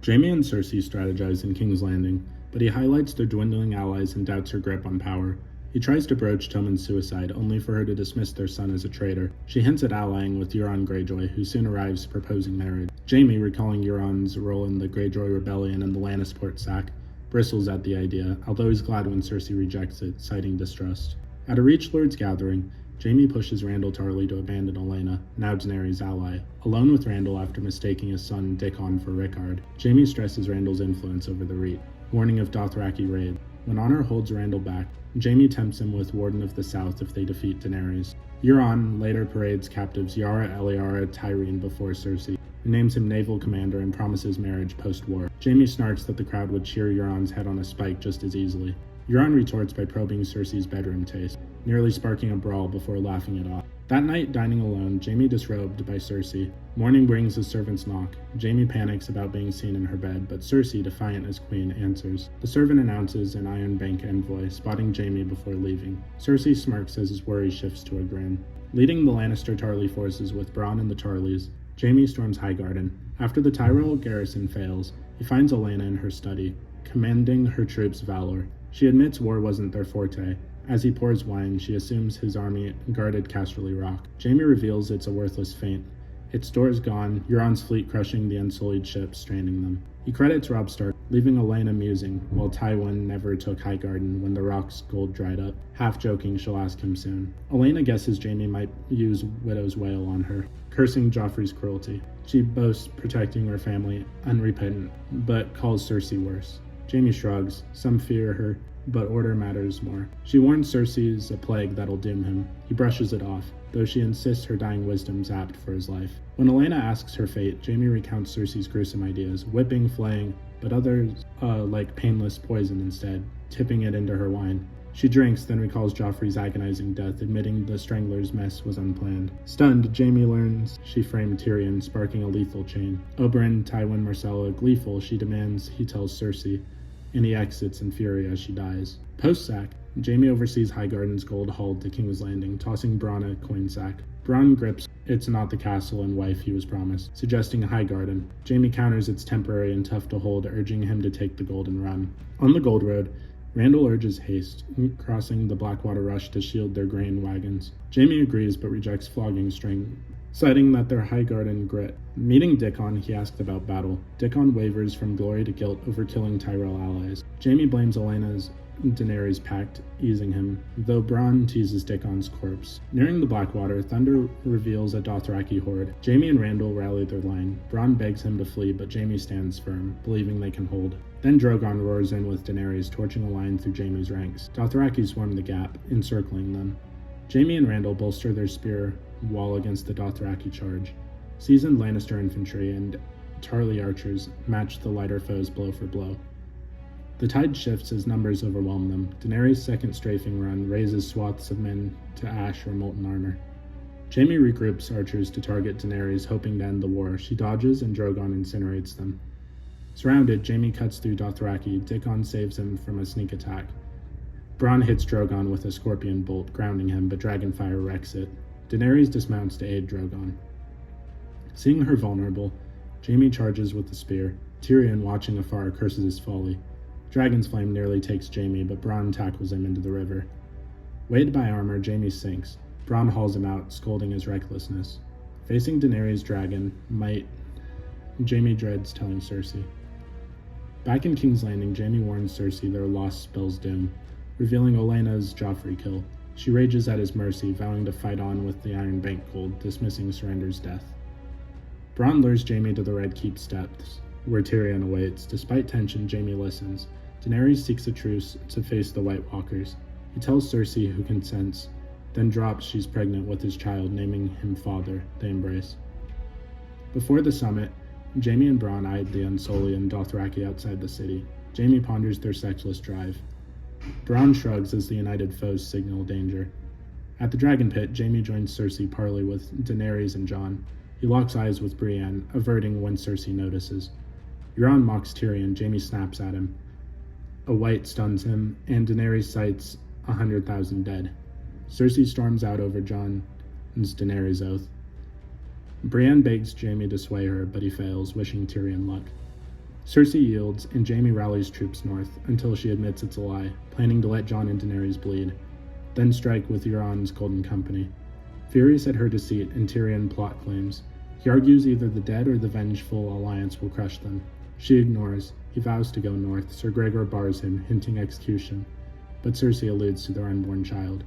Jaime and Cersei strategize in King's Landing, but he highlights their dwindling allies and doubts her grip on power. He tries to broach Tommen's suicide, only for her to dismiss their son as a traitor. She hints at allying with Euron Greyjoy, who soon arrives proposing marriage. Jaime, recalling Euron's role in the Greyjoy Rebellion and the Lannisport sack, bristles at the idea, although he's glad when Cersei rejects it, citing distrust. At a Reach Lords gathering, Jaime pushes Randyll Tarly to abandon Helaena, now Daenerys' ally. Alone with Randyll after mistaking his son Dickon for Rickard, Jaime stresses Randyll's influence over the Reach, warning of Dothraki raid. When honor holds Randyll back, Jaime tempts him with Warden of the South if they defeat Daenerys. Euron later parades captives Yara, Eliara, Tyrene before Cersei, who names him naval commander and promises marriage post-war. Jaime snarks that the crowd would cheer Euron's head on a spike just as easily. Euron retorts by probing Cersei's bedroom taste, nearly sparking a brawl before laughing it off. That night, dining alone, Jaime disrobed by Cersei. Morning brings a servant's knock. Jaime panics about being seen in her bed, but Cersei, defiant as queen, answers. The servant announces an Iron Bank envoy, spotting Jaime before leaving. Cersei smirks as his worry shifts to a grin. Leading the Lannister Tarly forces with Bronn and the Tarlys, Jaime storms Highgarden. After the Tyrell garrison fails, he finds Helaena in her study, commending her troops' valor. She admits war wasn't their forte. As he pours wine, she assumes his army guarded Casterly Rock. Jaime reveals it's a worthless feint. Its stores gone, Euron's fleet crushing the unsullied ships, stranding them. He credits Robb Stark, leaving Helaena musing, while Tywin never took Highgarden when the rock's gold dried up. Half joking, she'll ask him soon. Helaena guesses Jaime might use Widow's Wail on her, cursing Joffrey's cruelty. She boasts protecting her family, unrepentant, but calls Cersei worse. Jaime shrugs. Some fear her, but order matters more. She warns Cersei's a plague that'll doom him. He brushes it off, though she insists her dying wisdom's apt for his life. When Helaena asks her fate, Jaime recounts Cersei's gruesome ideas, whipping, flaying, but others like painless poison instead, tipping it into her wine. She drinks, then recalls Joffrey's agonizing death, admitting the Strangler's mess was unplanned. Stunned, Jaime learns she framed Tyrion, sparking a lethal chain. Oberyn, Tywin, Myrcella, gleeful, she demands he tells Cersei, and he exits in fury as she dies. Post-sack, Jaime oversees Highgarden's gold hauled to King's Landing, tossing Bronn a coin sack. Bronn grips it's not the castle and wife he was promised, suggesting a Highgarden. Jaime counters it's temporary and tough to hold, urging him to take the gold and run. On the Gold Road, Randyll urges haste, crossing the Blackwater Rush to shield their grain wagons. Jaime agrees but rejects flogging string, citing that they're Highgarden grit. Meeting Dickon, he asks about battle. Dickon wavers from glory to guilt over killing Tyrell allies. Jaime blames Helena's Daenerys pact, easing him, though Bronn teases Dickon's corpse. Nearing the Blackwater, Thunder reveals a Dothraki horde. Jaime and Randyll rally their line. Bronn begs him to flee, but Jaime stands firm, believing they can hold. Then Drogon roars in with Daenerys, torching a line through Jaime's ranks. Dothraki swarm the gap, encircling them. Jaime and Randyll bolster their spear wall against the Dothraki charge. Seasoned Lannister infantry and Tarly archers match the lighter foes blow for blow. The tide shifts as numbers overwhelm them. Daenerys' second strafing run raises swaths of men to ash or molten armor. Jaime regroups archers to target Daenerys, hoping to end the war. She dodges and Drogon incinerates them. Surrounded, Jaime cuts through Dothraki. Dickon saves him from a sneak attack. Bronn hits Drogon with a scorpion bolt, grounding him, but Dragonfire wrecks it. Daenerys dismounts to aid Drogon. Seeing her vulnerable, Jaime charges with the spear. Tyrion, watching afar, curses his folly. Dragon's Flame nearly takes Jaime, but Bronn tackles him into the river. Weighted by armor, Jaime sinks. Bronn hauls him out, scolding his recklessness. Facing Daenerys' dragon might, Jaime dreads telling Cersei. Back in King's Landing, Jaime warns Cersei their loss spells doom, revealing Olenna's Joffrey kill. She rages at his mercy, vowing to fight on with the Iron Bank gold, dismissing surrender's death. Bronn lures Jaime to the Red Keep steps, where Tyrion awaits. Despite tension, Jaime listens. Daenerys seeks a truce to face the White Walkers. He tells Cersei, who consents, then drops she's pregnant with his child, naming him father. They embrace. Before the summit, Jaime and Bronn eyed the Unsullied and Dothraki outside the city. Jaime ponders their sexless drive. Bronn shrugs as the united foes signal danger. At the Dragon Pit, Jaime joins Cersei parley with Daenerys and Jon. He locks eyes with Brienne, averting when Cersei notices. Euron mocks Tyrion. Jaime snaps at him. A white stuns him, and Daenerys cites 100,000 dead. Cersei storms out over Jon's Daenerys' oath. Brienne begs Jaime to sway her, but he fails, wishing Tyrion luck. Cersei yields, and Jaime rallies troops north until she admits it's a lie, planning to let Jon and Daenerys bleed, then strike with Euron's Golden Company. Furious at her deceit and Tyrion plot claims, he argues either the dead or the vengeful alliance will crush them. She ignores. He vows to go north. Sir Gregor bars him, hinting execution, but Cersei alludes to their unborn child.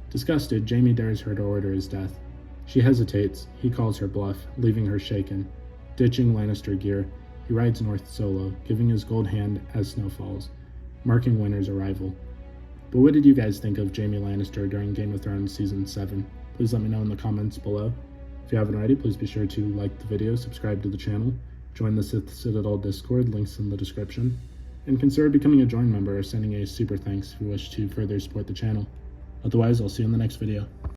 Disgusted, Jaime dares her to order his death. She hesitates. He calls her bluff, leaving her shaken. Ditching Lannister gear, he rides north solo, giving his gold hand as snow falls, marking winter's arrival. But what did you guys think of Jaime Lannister during Game of Thrones Season 7? Please let me know in the comments below. If you haven't already, please be sure to like the video, subscribe to the channel, join the Sith Citadel Discord, links in the description, and consider becoming a join member or sending a super thanks if you wish to further support the channel. Otherwise, I'll see you in the next video.